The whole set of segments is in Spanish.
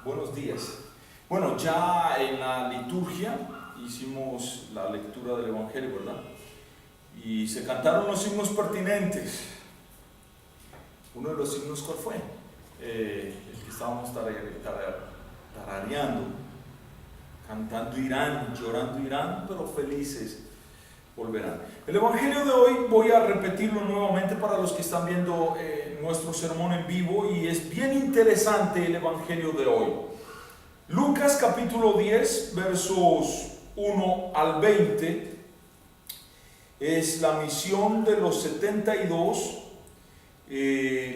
Buenos días. Bueno, ya en la liturgia hicimos la lectura del Evangelio, ¿verdad? Y se cantaron los himnos pertinentes. Uno de los himnos, ¿cuál fue? El que estábamos tarareando, cantando irán, llorando irán, pero felices volverán. El Evangelio de hoy voy a repetirlo nuevamente para los que están viendo nuestro sermón en vivo, y es bien interesante el Evangelio de hoy. Lucas capítulo 10 versos 1 al 20 es la misión de los 72,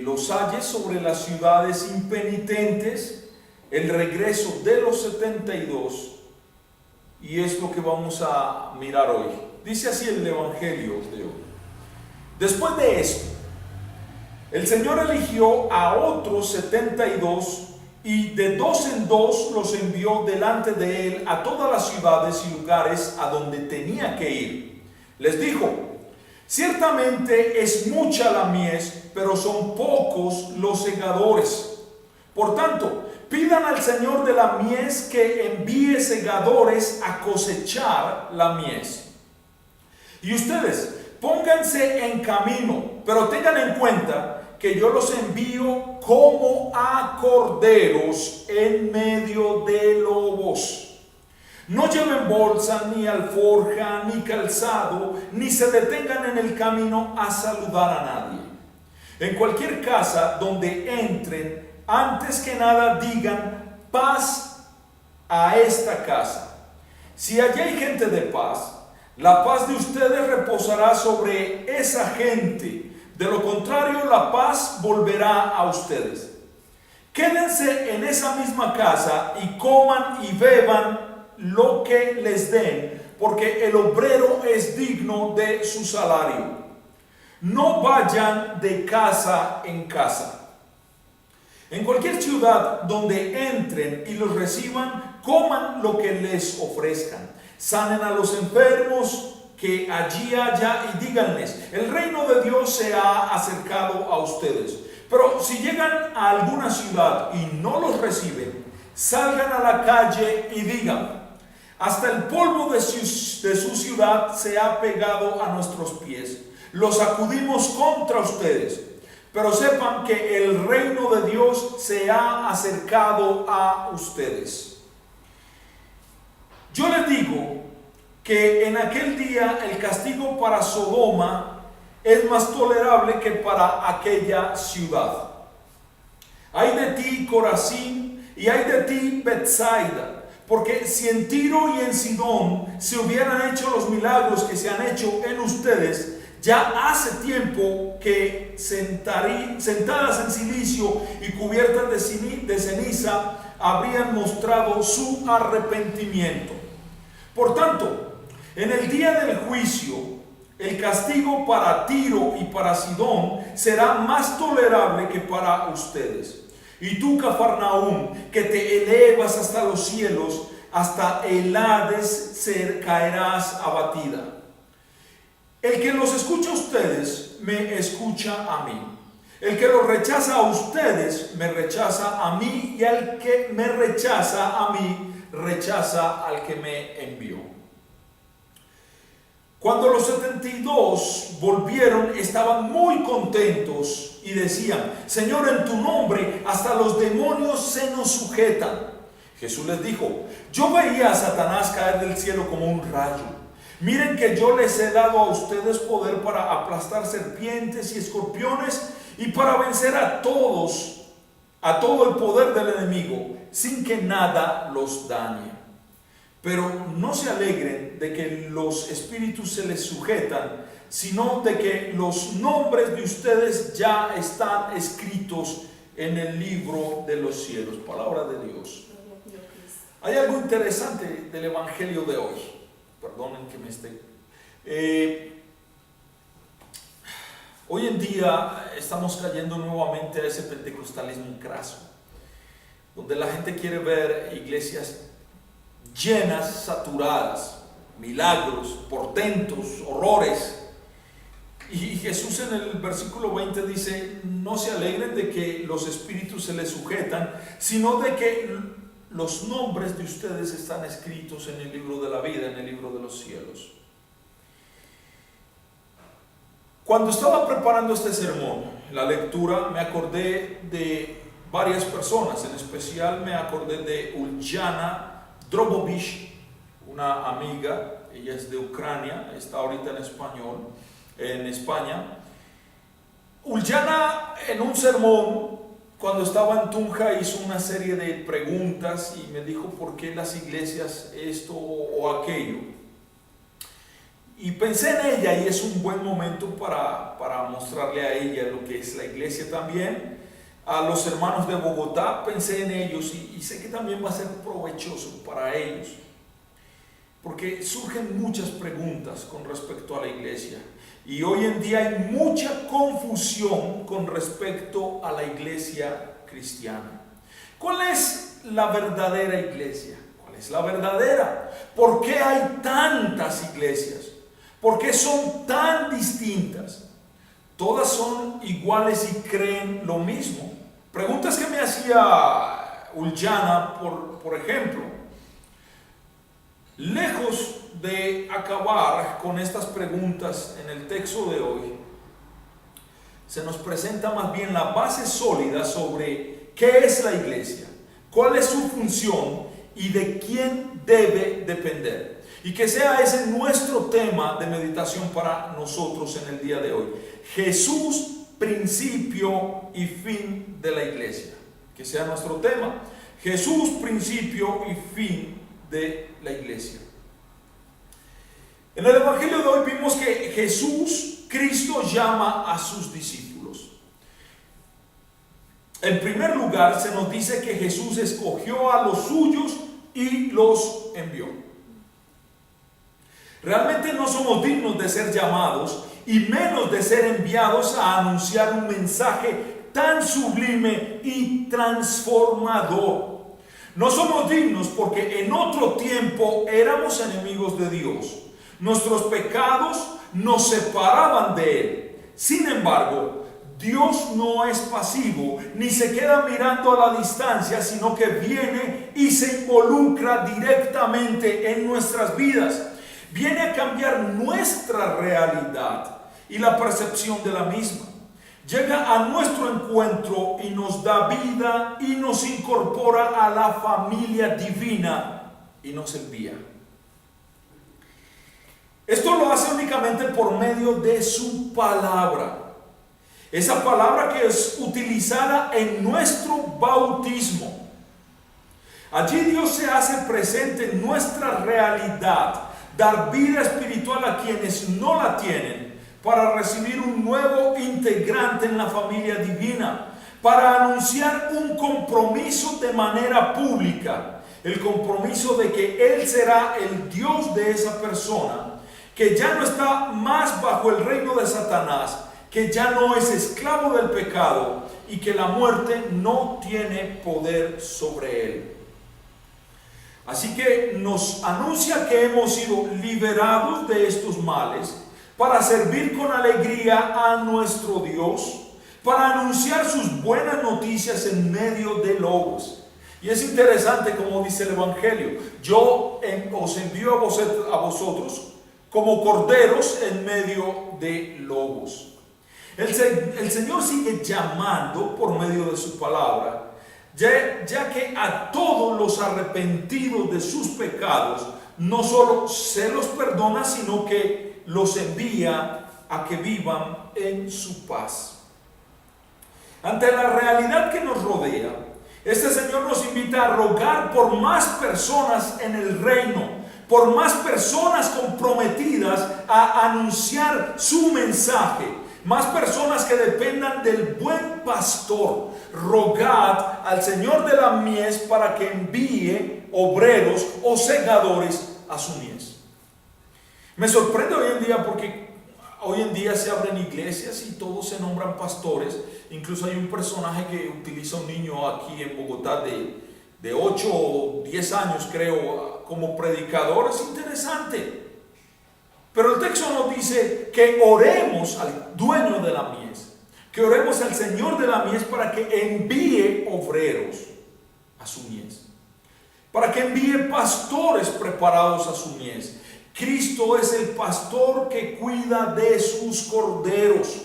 los ayes sobre las ciudades impenitentes, el regreso de los 72, y es lo que vamos a mirar hoy. Dice así el Evangelio de hoy. Después de esto, el Señor eligió a otros 72 y de dos en dos los envió delante de él a todas las ciudades y lugares a donde tenía que ir. Les dijo: ciertamente es mucha la mies, pero son pocos los segadores. Por tanto, pidan al Señor de la mies que envíe segadores a cosechar la mies. Y ustedes, pónganse en camino, pero tengan en cuenta que yo los envío como a corderos en medio de lobos. No lleven bolsa, ni alforja, ni calzado, ni se detengan en el camino a saludar a nadie. En cualquier casa donde entren, antes que nada digan: paz a esta casa. Si allí hay gente de paz, la paz de ustedes reposará sobre esa gente. De lo contrario, la paz volverá a ustedes. Quédense en esa misma casa y coman y beban lo que les den, porque el obrero es digno de su salario. No vayan de casa en casa. En cualquier ciudad donde entren y los reciban, coman lo que les ofrezcan. Sanen a los enfermos que allí haya y díganles: el reino de Dios se ha acercado a ustedes. Pero si llegan a alguna ciudad y no los reciben, salgan a la calle y digan: hasta el polvo de su ciudad se ha pegado a nuestros pies. Los sacudimos contra ustedes. Pero sepan que el reino de Dios se ha acercado a ustedes. Yo les digo que en aquel día el castigo para Sodoma es más tolerable que para aquella ciudad. Ay de ti, Corazín, y ay de ti, Betsaida, porque si en Tiro y en Sidón se hubieran hecho los milagros que se han hecho en ustedes, ya hace tiempo que sentadas en cilicio y cubiertas de ceniza habrían mostrado su arrepentimiento. Por tanto, en el día del juicio, el castigo para Tiro y para Sidón será más tolerable que para ustedes. Y tú, Cafarnaúm, que te elevas hasta los cielos, hasta el Hades caerás abatida. El que los escucha a ustedes, me escucha a mí. El que los rechaza a ustedes, me rechaza a mí. Y al que me rechaza a mí, rechaza al que me envió. Cuando los 72 volvieron, estaban muy contentos y decían: Señor, en tu nombre hasta los demonios se nos sujetan. Jesús les dijo: yo veía a Satanás caer del cielo como un rayo. Miren que yo les he dado a ustedes poder para aplastar serpientes y escorpiones y para vencer a todo el poder del enemigo, sin que nada los dañe. Pero no se alegren de que los espíritus se les sujetan, sino de que los nombres de ustedes ya están escritos en el libro de los cielos. Palabra de Dios. Hay algo interesante del Evangelio de hoy. Perdonen que me esté... hoy en día estamos cayendo nuevamente a ese pentecostalismo craso, donde la gente quiere ver iglesias llenas, saturadas, milagros, portentos, horrores, Y Jesús en el versículo 20 dice, no se alegren de que los espíritus se les sujetan, sino de que los nombres de ustedes están escritos en el libro de la vida, en el libro de los cielos. Cuando estaba preparando este sermón, la lectura, me acordé de varias personas, en especial me acordé de Uljana Drobovich, una amiga, ella es de Ucrania, está ahorita en España. Uljana en un sermón, cuando estaba en Tunja, hizo una serie de preguntas y me dijo por qué las iglesias esto o aquello. Y pensé en ella y es un buen momento para mostrarle a ella lo que es la iglesia también. A los hermanos de Bogotá pensé en ellos y sé que también va a ser provechoso para ellos. Porque surgen muchas preguntas con respecto a la iglesia. Y hoy en día hay mucha confusión con respecto a la iglesia cristiana. ¿Cuál es la verdadera iglesia? ¿Cuál es la verdadera? ¿Por qué hay tantas iglesias? ¿Por qué son tan distintas? Todas son iguales y creen lo mismo. Preguntas que me hacía Uljana, por ejemplo. Lejos de acabar con estas preguntas en el texto de hoy, se nos presenta más bien la base sólida sobre qué es la iglesia, cuál es su función y de quién debe depender. Y que sea ese nuestro tema de meditación para nosotros en el día de hoy. Jesús, principio y fin de la iglesia. Que sea nuestro tema. Jesús, principio y fin de la iglesia. En el Evangelio de hoy vimos que Jesús, Cristo, llama a sus discípulos. En primer lugar, se nos dice que Jesús escogió a los suyos y los envió. Realmente no somos dignos de ser llamados y menos de ser enviados a anunciar un mensaje tan sublime y transformador. No somos dignos porque en otro tiempo éramos enemigos de Dios. Nuestros pecados nos separaban de Él. Sin embargo, Dios no es pasivo ni se queda mirando a la distancia, sino que viene y se involucra directamente en nuestras vidas. Viene a cambiar nuestra realidad y la percepción de la misma. Llega a nuestro encuentro y nos da vida y nos incorpora a la familia divina y nos envía. Esto lo hace únicamente por medio de su palabra. Esa palabra que es utilizada en nuestro bautismo. Allí Dios se hace presente en nuestra realidad. Dar vida espiritual a quienes no la tienen, para recibir un nuevo integrante en la familia divina, para anunciar un compromiso de manera pública, el compromiso de que Él será el Dios de esa persona, que ya no está más bajo el reino de Satanás, que ya no es esclavo del pecado y que la muerte no tiene poder sobre él. Así que nos anuncia que hemos sido liberados de estos males para servir con alegría a nuestro Dios, para anunciar sus buenas noticias en medio de lobos. Y es interesante como dice el Evangelio: yo os envío a vosotros como corderos en medio de lobos. El Señor sigue llamando por medio de su palabra, ya que a todos los arrepentidos de sus pecados no solo se los perdona, sino que los envía a que vivan en su paz. Ante la realidad que nos rodea, este Señor nos invita a rogar por más personas en el reino, por más personas comprometidas a anunciar su mensaje, más personas que dependan del buen pastor. Rogad al Señor de la mies para que envíe obreros o segadores a su mies. Me sorprende hoy en día porque hoy en día se abren iglesias y todos se nombran pastores. Incluso hay un personaje que utiliza un niño aquí en Bogotá de 8 o 10 años, creo, como predicador. Es interesante. Pero el texto nos dice que oremos al dueño de la mies, que oremos al Señor de la mies para que envíe obreros a su mies, para que envíe pastores preparados a su mies. Cristo es el pastor que cuida de sus corderos.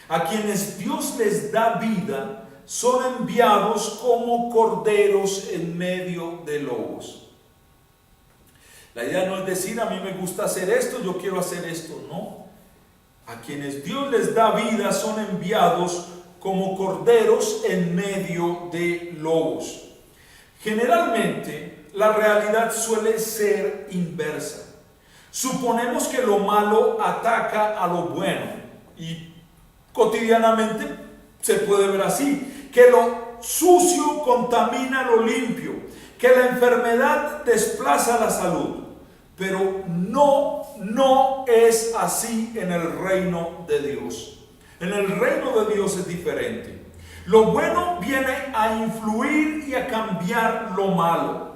A quienes Dios les da vida, son enviados como corderos en medio de lobos. La idea no es decir, a mí me gusta hacer esto, yo quiero hacer esto. No. A quienes Dios les da vida, son enviados como corderos en medio de lobos. Generalmente, la realidad suele ser inversa. Suponemos que lo malo ataca a lo bueno, y cotidianamente se puede ver así, que lo sucio contamina lo limpio, que la enfermedad desplaza la salud. Pero no es así en el reino de Dios. En el reino de Dios es diferente. Lo bueno viene a influir y a cambiar lo malo.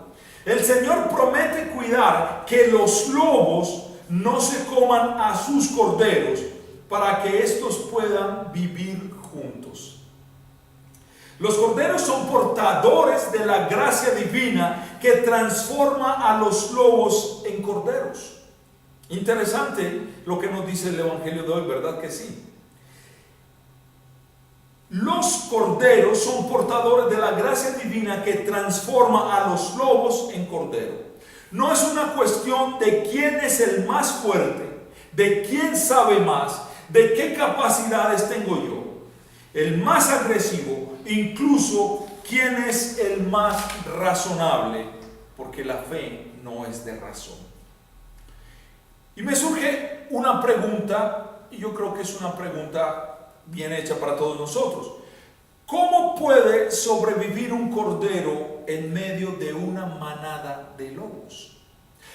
El Señor promete cuidar que los lobos no se coman a sus corderos para que estos puedan vivir juntos. Los corderos son portadores de la gracia divina que transforma a los lobos en corderos. Interesante lo que nos dice el Evangelio de hoy, ¿verdad que sí? Los corderos son portadores de la gracia divina que transforma a los lobos en cordero. No es una cuestión de quién es el más fuerte, de quién sabe más, de qué capacidades tengo yo, el más agresivo, incluso quién es el más razonable, porque la fe no es de razón. Y me surge una pregunta, y yo creo que es una pregunta bien hecha para todos nosotros. ¿Cómo puede sobrevivir un cordero en medio de una manada de lobos?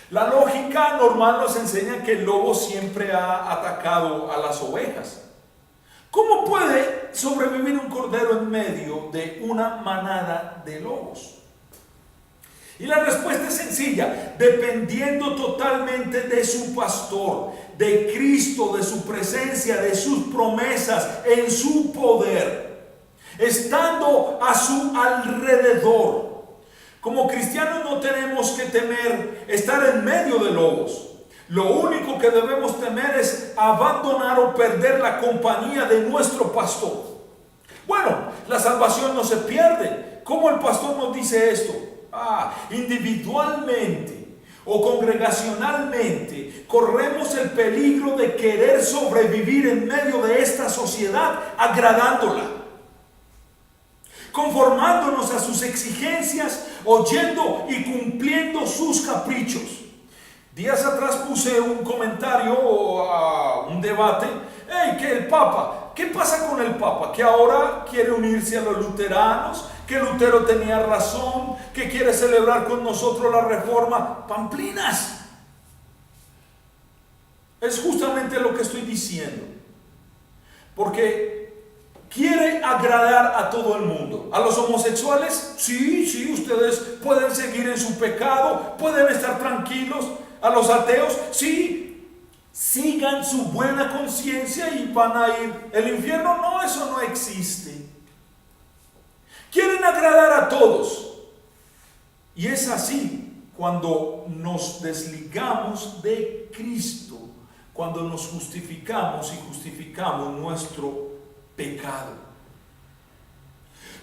La lógica normal nos enseña que el lobo siempre ha atacado a las ovejas. ¿Cómo puede sobrevivir un cordero en medio de una manada de lobos? Y la respuesta es sencilla: dependiendo totalmente de su pastor, de Cristo, de su presencia, de sus promesas, en su poder, estando a su alrededor. Como cristianos no tenemos que temer estar en medio de lobos. Lo único que debemos temer es abandonar o perder la compañía de nuestro pastor. Bueno, la salvación no se pierde. ¿Cómo el pastor nos dice esto? Individualmente o congregacionalmente corremos el peligro de querer sobrevivir en medio de esta sociedad agradándola, conformándonos a sus exigencias, oyendo y cumpliendo sus caprichos. Días atrás puse un comentario o un debate. Que el Papa, ¿qué pasa con el Papa? Que ahora quiere unirse a los luteranos, que Lutero tenía razón, que quiere celebrar con nosotros la reforma. Pamplinas. Es justamente lo que estoy diciendo. Porque quiere agradar a todo el mundo. A los homosexuales, sí, ustedes pueden seguir en su pecado, pueden estar tranquilos. A los ateos, sí, sigan su buena conciencia y van a ir. El infierno, no, eso no existe. Quieren agradar a todos. Y es así cuando nos desligamos de Cristo, cuando nos justificamos y justificamos nuestro pecado.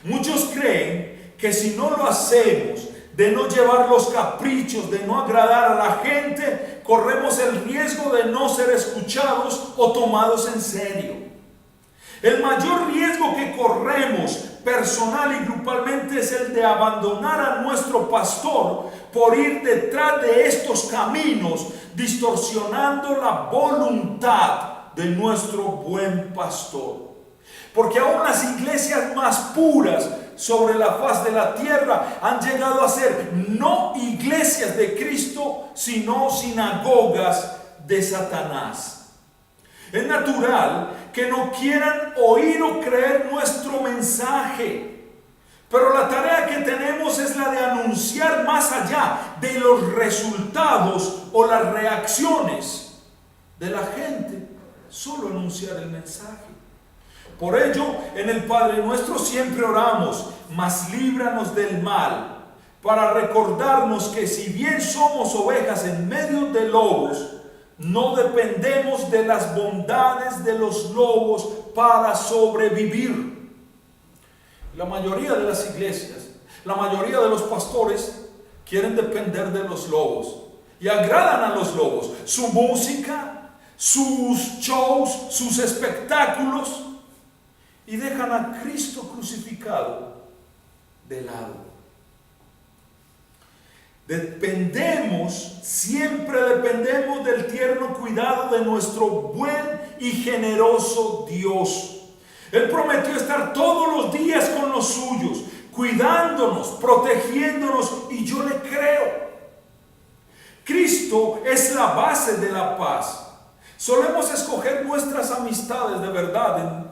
Muchos creen que si no lo hacemos, de no llevar los caprichos, de no agradar a la gente, corremos el riesgo de no ser escuchados o tomados en serio. El mayor riesgo que corremos personal y grupalmente es el de abandonar a nuestro pastor por ir detrás de estos caminos, distorsionando la voluntad de nuestro buen pastor. Porque aún las iglesias más puras sobre la faz de la tierra han llegado a ser no iglesias de Cristo, sino sinagogas de Satanás. Es natural que no quieran oír o creer nuestro mensaje, pero la tarea que tenemos es la de anunciar más allá de los resultados o las reacciones. de la gente solo anunciar el mensaje. Por ello, en el Padre Nuestro siempre oramos: mas líbranos del mal, para recordarnos que si bien somos ovejas en medio de lobos, no dependemos de las bondades de los lobos para sobrevivir. La mayoría de las iglesias, la mayoría de los pastores quieren depender de los lobos y agradan a los lobos. Su música, sus shows, sus espectáculos, y dejan a Cristo crucificado de lado. Siempre dependemos del tierno cuidado de nuestro buen y generoso Dios. Él prometió estar todos los días con los suyos, cuidándonos, protegiéndonos, y yo le creo. Cristo es la base de la paz. Solemos escoger nuestras amistades de verdad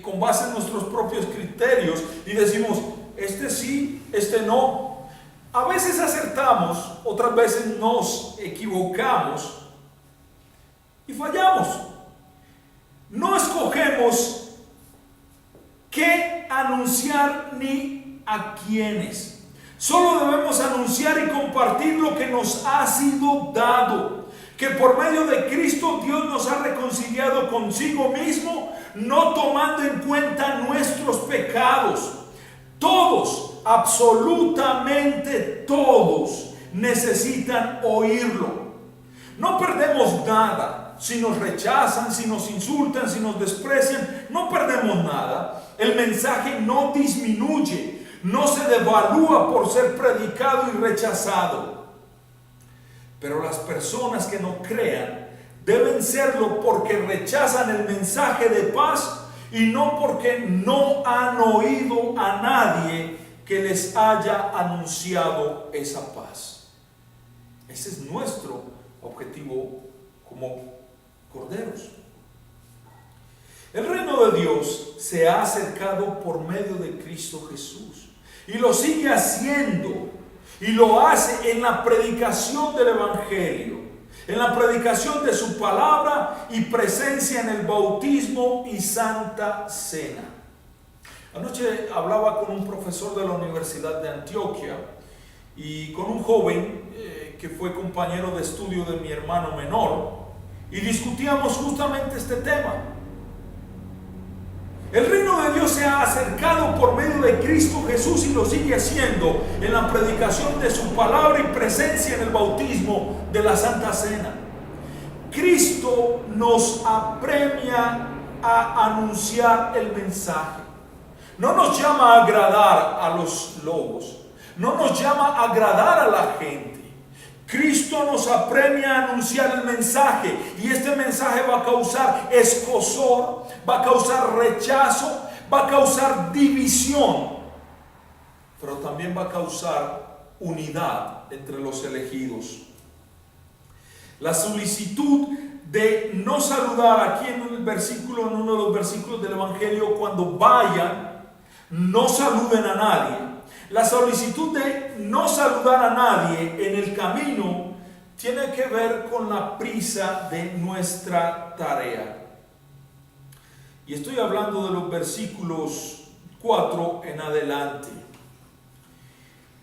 con base en nuestros propios criterios y decimos: este sí, este no. A veces acertamos, otras veces nos equivocamos y fallamos. No escogemos qué anunciar ni a quiénes. Solo debemos anunciar y compartir lo que nos ha sido dado, que por medio de Cristo Dios nos ha reconciliado consigo mismo, no tomando en cuenta nuestros pecados. Todos, absolutamente todos, necesitan oírlo. No perdemos nada si nos rechazan, si nos insultan, si nos desprecian. No perdemos nada. El mensaje no disminuye, no se devalúa por ser predicado y rechazado. Pero las personas que no crean deben serlo porque rechazan el mensaje de paz y no porque no han oído a nadie que les haya anunciado esa paz. Ese es nuestro objetivo como corderos. El reino de Dios se ha acercado por medio de Cristo Jesús y lo sigue haciendo, y lo hace en la predicación del Evangelio, en la predicación de su palabra y presencia en el bautismo y Santa Cena. Anoche hablaba con un profesor de la Universidad de Antioquia y con un joven que fue compañero de estudio de mi hermano menor, y discutíamos justamente este tema. El reino de Dios se ha acercado por medio de Cristo Jesús y lo sigue haciendo en la predicación de su palabra y presencia en el bautismo de la Santa Cena. Cristo nos apremia a anunciar el mensaje. No nos llama a agradar a los lobos, no nos llama a agradar a la gente. Cristo nos apremia a anunciar el mensaje, y este mensaje va a causar escozor, va a causar rechazo, va a causar división, pero también va a causar unidad entre los elegidos. La solicitud de no saludar aquí en uno de los versículos del Evangelio: cuando vayan, no saluden a nadie. La solicitud de no saludar a nadie en el camino tiene que ver con la prisa de nuestra tarea. Y estoy hablando de los versículos 4 en adelante.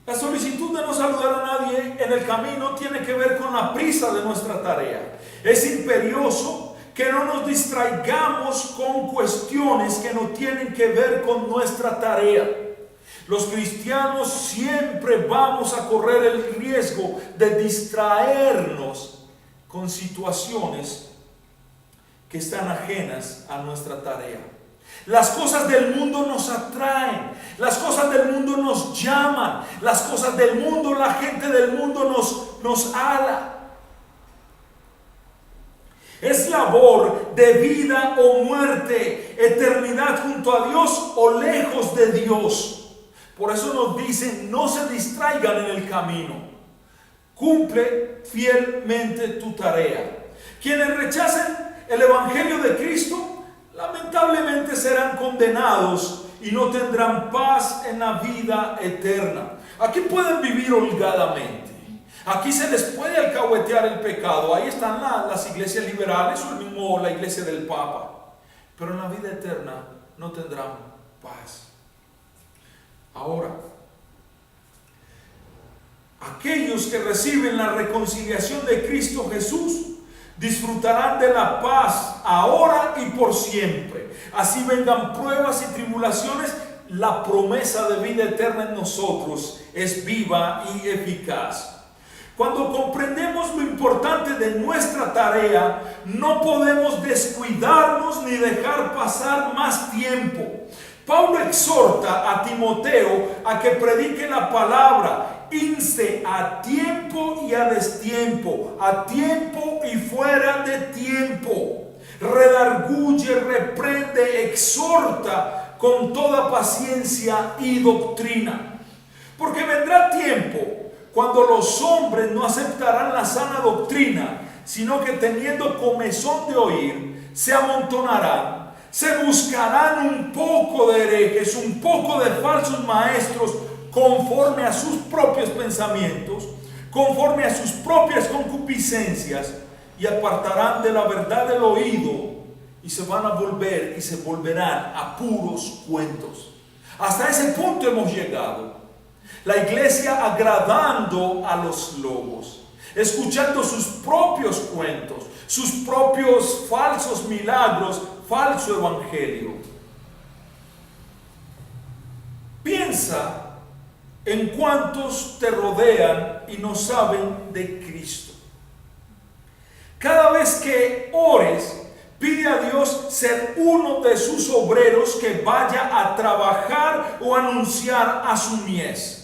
La solicitud de no saludar a nadie en el camino tiene que ver con la prisa de nuestra tarea. Es imperioso que no nos distraigamos con cuestiones que no tienen que ver con nuestra tarea. Los cristianos siempre vamos a correr el riesgo de distraernos con situaciones que están ajenas a nuestra tarea. Las cosas del mundo nos atraen, las cosas del mundo nos llaman, las cosas del mundo, la gente del mundo nos ala. Es labor de vida o muerte, eternidad junto a Dios o lejos de Dios. Por eso nos dicen: no se distraigan en el camino. Cumple fielmente tu tarea. Quienes rechacen el Evangelio de Cristo, lamentablemente serán condenados y no tendrán paz en la vida eterna. Aquí pueden vivir holgadamente. Aquí se les puede alcahuetear el pecado. Ahí están las iglesias liberales o mismo la iglesia del Papa. Pero en la vida eterna no tendrán paz. Ahora, aquellos que reciben la reconciliación de Cristo Jesús disfrutarán de la paz ahora y por siempre. Así vengan pruebas y tribulaciones, la promesa de vida eterna en nosotros es viva y eficaz. Cuando comprendemos lo importante de nuestra tarea, no podemos descuidarnos ni dejar pasar más tiempo. Pablo exhorta a Timoteo a que predique la palabra, inste a tiempo y a destiempo, a tiempo y fuera de tiempo. Redarguye, reprende, exhorta con toda paciencia y doctrina. Porque vendrá tiempo cuando los hombres no aceptarán la sana doctrina, sino que teniendo comezón de oír, se amontonarán, se buscarán un poco de herejes, un poco de falsos maestros, conforme a sus propios pensamientos, conforme a sus propias concupiscencias, y apartarán de la verdad del oído, y se van a volver y se volverán a puros cuentos. Hasta ese punto hemos llegado. La iglesia agradando a los lobos, escuchando sus propios cuentos, sus propios falsos milagros, falso evangelio. Piensa en cuántos te rodean y no saben de Cristo. Cada vez que ores, pide a Dios ser uno de sus obreros que vaya a trabajar o anunciar a su mies.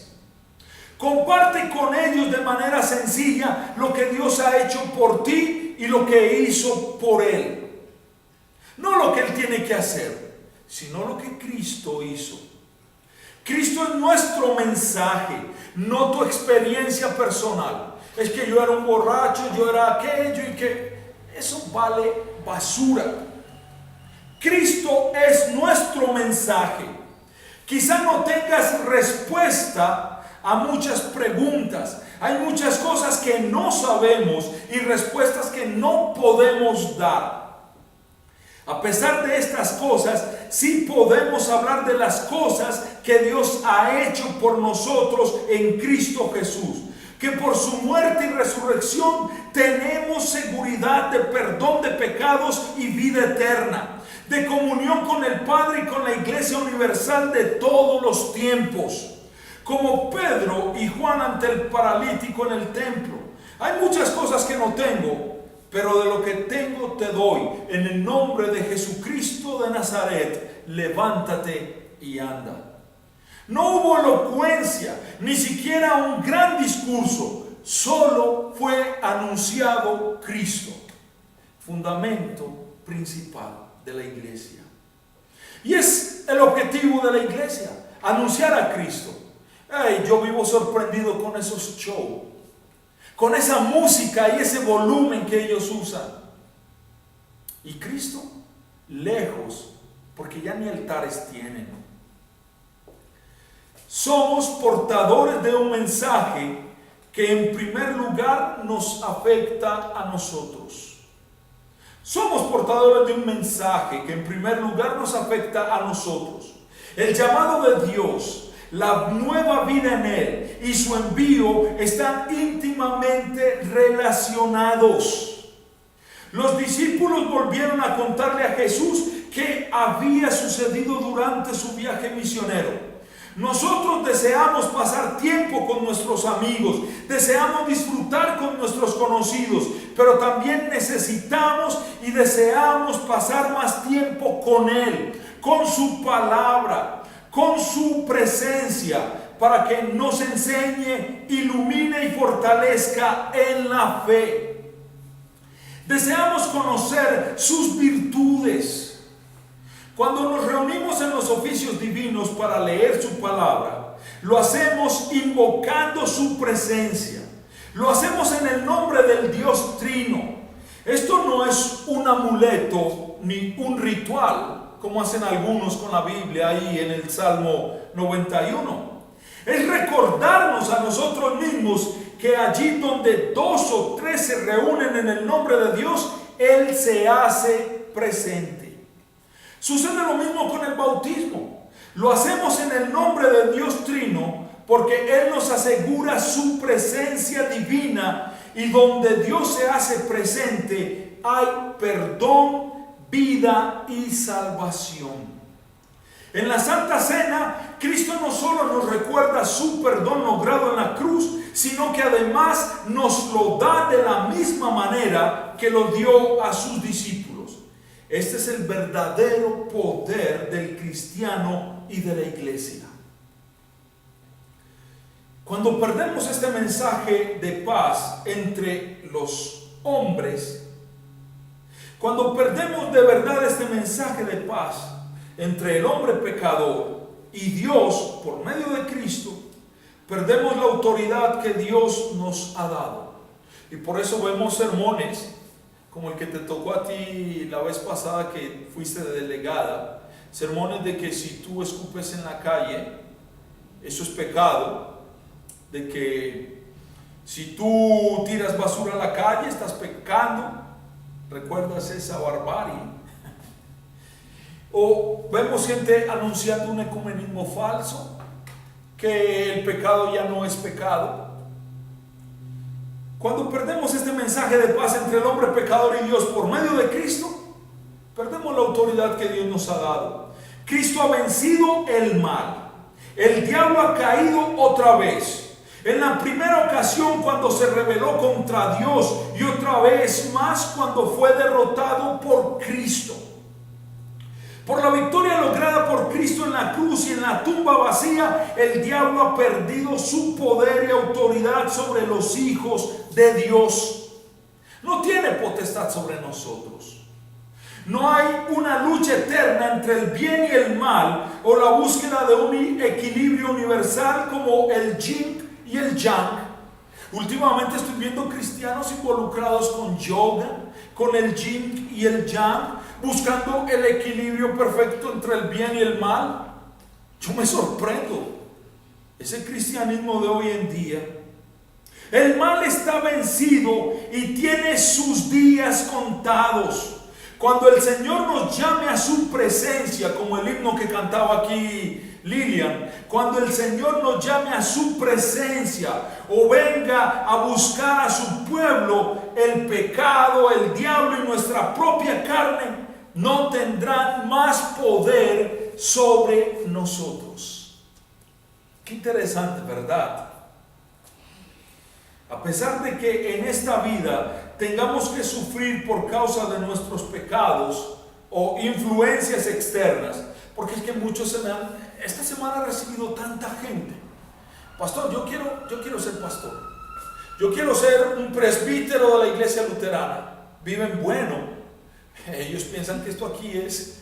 Comparte con ellos de manera sencilla lo que Dios ha hecho por ti y lo que hizo por Él. No lo que Él tiene que hacer, sino lo que Cristo hizo. Cristo es nuestro mensaje, no tu experiencia personal. Es que yo era un borracho, yo era aquello y que eso vale basura. Cristo es nuestro mensaje. Quizá no tengas respuesta a muchas preguntas. Hay muchas cosas que no sabemos y respuestas que no podemos dar. A pesar de estas cosas, sí podemos hablar de las cosas que Dios ha hecho por nosotros en Cristo Jesús. Que por su muerte y resurrección tenemos seguridad de perdón de pecados y vida eterna, de comunión con el Padre y con la Iglesia universal de todos los tiempos. Como Pedro y Juan ante el paralítico en el templo. Hay muchas cosas que no tengo, pero de lo que tengo te doy. En el nombre de Jesucristo de Nazaret, levántate y anda. No hubo elocuencia, ni siquiera un gran discurso. Solo fue anunciado Cristo, fundamento principal de la iglesia. Y es el objetivo de la iglesia, anunciar a Cristo. Ay, yo vivo sorprendido con esos shows, con esa música y ese volumen que ellos usan. Y Cristo, lejos, porque ya ni altares tienen. Somos portadores de un mensaje que en primer lugar nos afecta a nosotros. Somos portadores de un mensaje que en primer lugar nos afecta a nosotros. El llamado de Dios, la nueva vida en Él y su envío están íntimamente relacionados. Los discípulos volvieron a contarle a Jesús qué había sucedido durante su viaje misionero. Nosotros deseamos pasar tiempo con nuestros amigos, deseamos disfrutar con nuestros conocidos, pero también necesitamos y deseamos pasar más tiempo con Él, con su palabra, con su presencia, para que nos enseñe, ilumine y fortalezca en la fe. Deseamos conocer sus virtudes. Cuando nos reunimos en los oficios divinos para leer su palabra, lo hacemos invocando su presencia. Lo hacemos en el nombre del Dios Trino. Esto no es un amuleto ni un ritual, como hacen algunos con la Biblia ahí en el Salmo 91. Es recordarnos a nosotros mismos que allí donde 2 o 3 se reúnen en el nombre de Dios, Él se hace presente. Sucede lo mismo con el bautismo. Lo hacemos en el nombre de Dios Trino porque Él nos asegura su presencia divina, y donde Dios se hace presente hay perdón, vida y salvación. En la Santa Cena, Cristo no solo nos recuerda su perdón logrado en la cruz, sino que además nos lo da de la misma manera que lo dio a sus discípulos. Este es el verdadero poder del cristiano y de la iglesia. Cuando perdemos este mensaje de paz entre los hombres, cuando perdemos de verdad este mensaje de paz entre el hombre pecador y Dios por medio de Cristo, perdemos la autoridad que Dios nos ha dado. Y por eso vemos sermones como el que te tocó a ti la vez pasada que fuiste de delegada, sermones de que si tú escupes en la calle, eso es pecado, de que si tú tiras basura a la calle, estás pecando. ¿Recuerdas esa barbarie? O vemos gente anunciando un ecumenismo falso, que el pecado ya no es pecado. Cuando perdemos este mensaje de paz entre el hombre pecador y Dios por medio de Cristo, perdemos la autoridad que Dios nos ha dado. Cristo ha vencido el mal. El diablo ha caído otra vez. En la primera ocasión cuando se rebeló contra Dios, y otra vez más cuando fue derrotado por Cristo. Por la victoria lograda por Cristo en la cruz y en la tumba vacía, el diablo ha perdido su poder y autoridad sobre los hijos de Dios. No tiene potestad sobre nosotros. No hay una lucha eterna entre el bien y el mal, o la búsqueda de un equilibrio universal como el yin y el yang. Últimamente estoy viendo cristianos involucrados con yoga, con el yin y el yang, buscando el equilibrio perfecto entre el bien y el mal. Yo me sorprendo. Ese cristianismo de hoy en día. El mal está vencido y tiene sus días contados. Cuando el Señor nos llame a su presencia, como el himno que cantaba aquí Lilian, cuando el Señor nos llame a su presencia o venga a buscar a su pueblo, el pecado, el diablo y nuestra propia carne no tendrán más poder sobre nosotros. Qué interesante, ¿verdad? A pesar de que en esta vida tengamos que sufrir por causa de nuestros pecados o influencias externas, porque es que muchos esta semana he recibido tanta gente: pastor, yo quiero ser pastor, yo quiero ser un presbítero de la iglesia luterana. Viven bueno, ellos piensan que esto aquí es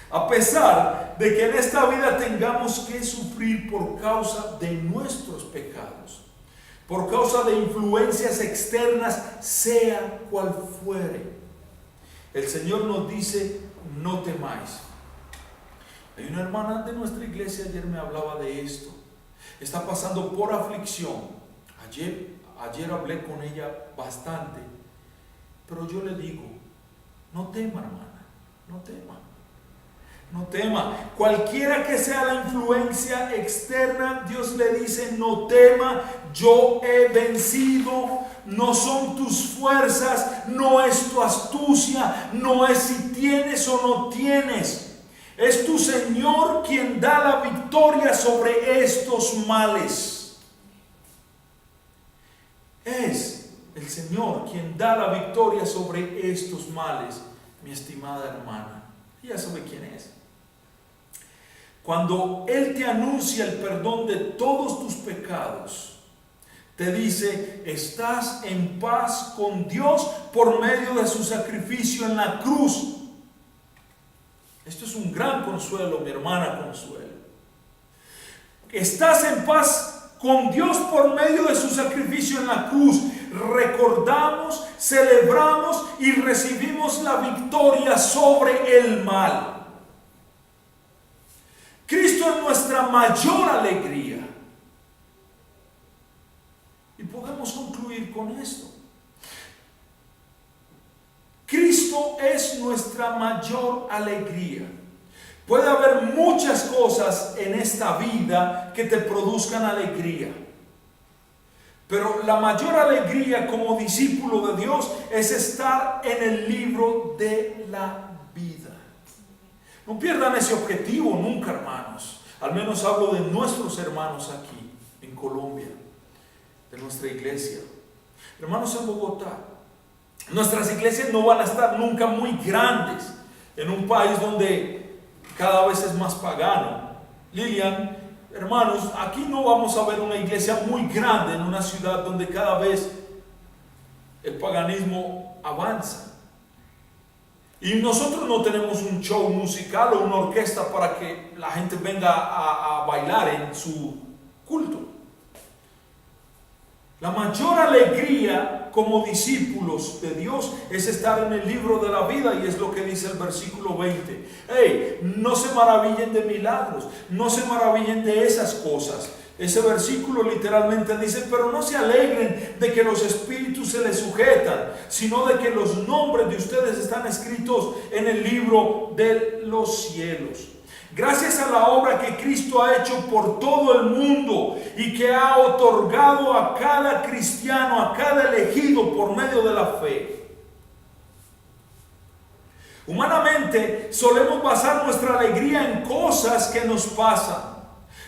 a pesar de que en esta vida tengamos que sufrir por causa de nuestros pecados, por causa de influencias externas, sea cual fuere, el Señor nos dice: no temáis. Hay una hermana de nuestra iglesia, ayer me hablaba de esto. Está pasando por aflicción. Ayer hablé con ella bastante, pero yo le digo: no tema, hermana, no tema. No tema. Cualquiera que sea la influencia externa, Dios le dice: no tema, yo he vencido. No son tus fuerzas, no es tu astucia, no es si tienes o no tienes. Es tu Señor quien da la victoria sobre estos males. Es el Señor quien da la victoria sobre estos males, mi estimada hermana. Ya sabe quién es. Cuando Él te anuncia el perdón de todos tus pecados, te dice: estás en paz con Dios por medio de su sacrificio en la cruz. Esto es un gran consuelo, mi hermana Consuelo. Estás en paz con Dios por medio de su sacrificio en la cruz. Recordamos, celebramos y recibimos la victoria sobre el mal. Cristo es nuestra mayor alegría. con esto. Cristo es nuestra mayor alegría. Puede haber muchas cosas en esta vida que te produzcan alegría. Pero la mayor alegría como discípulo de Dios es estar en el libro de la vida. No pierdan ese objetivo nunca, hermanos. Al menos hablo de nuestros hermanos aquí en Colombia, de nuestra iglesia. Hermanos en Bogotá, nuestras iglesias no van a estar nunca muy grandes en un país donde cada vez es más pagano. Lilian, hermanos, aquí no vamos a ver una iglesia muy grande en una ciudad donde cada vez el paganismo avanza. Y nosotros no tenemos un show musical o una orquesta para que la gente venga a bailar en su culto. La mayor alegría como discípulos de Dios es estar en el libro de la vida, y es lo que dice el versículo 20. Hey, no se maravillen de milagros, no se maravillen de esas cosas. Ese versículo literalmente dice, pero no se alegren de que los espíritus se les sujetan, sino de que los nombres de ustedes están escritos en el libro de los cielos. Gracias a la obra que Cristo ha hecho por todo el mundo y que ha otorgado a cada cristiano, a cada elegido por medio de la fe. Humanamente solemos basar nuestra alegría en cosas que nos pasan,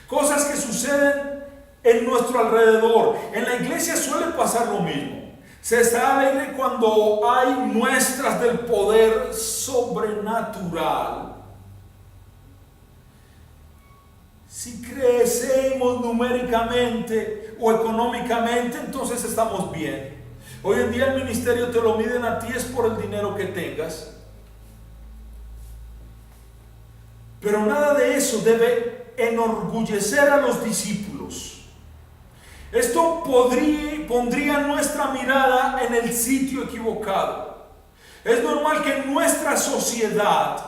cosas que suceden en nuestro alrededor. En la iglesia suele pasar lo mismo. Se está alegre cuando hay muestras del poder sobrenatural. Si crecemos numéricamente o económicamente, entonces estamos bien. Hoy en día el ministerio te lo miden a ti es por el dinero que tengas. Pero nada de eso debe enorgullecer a los discípulos. Esto pondría nuestra mirada en el sitio equivocado. Es normal que nuestra sociedad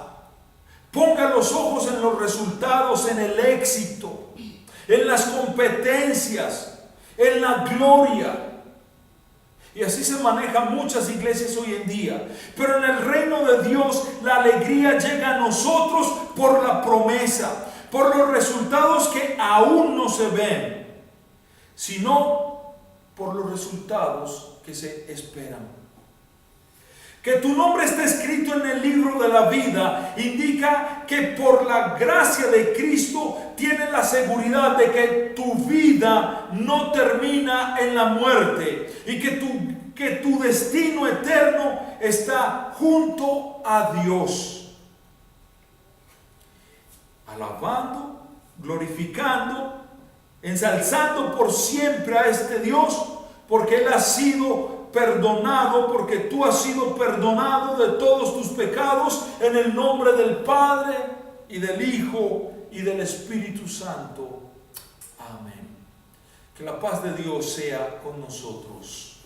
ponga los ojos en los resultados, en el éxito, en las competencias, en la gloria. Y así se manejan muchas iglesias hoy en día. Pero en el reino de Dios la alegría llega a nosotros por la promesa, por los resultados que aún no se ven, sino por los resultados que se esperan. Que tu nombre esté escrito en el libro de la vida indica que por la gracia de Cristo tienes la seguridad de que tu vida no termina en la muerte y que tu destino eterno está junto a Dios. Alabando, glorificando, ensalzando por siempre a este Dios, porque Él ha sido perdonado, porque tú has sido perdonado de todos tus pecados, en el nombre del Padre y del Hijo y del Espíritu Santo. Amén. Que la paz de Dios sea con nosotros.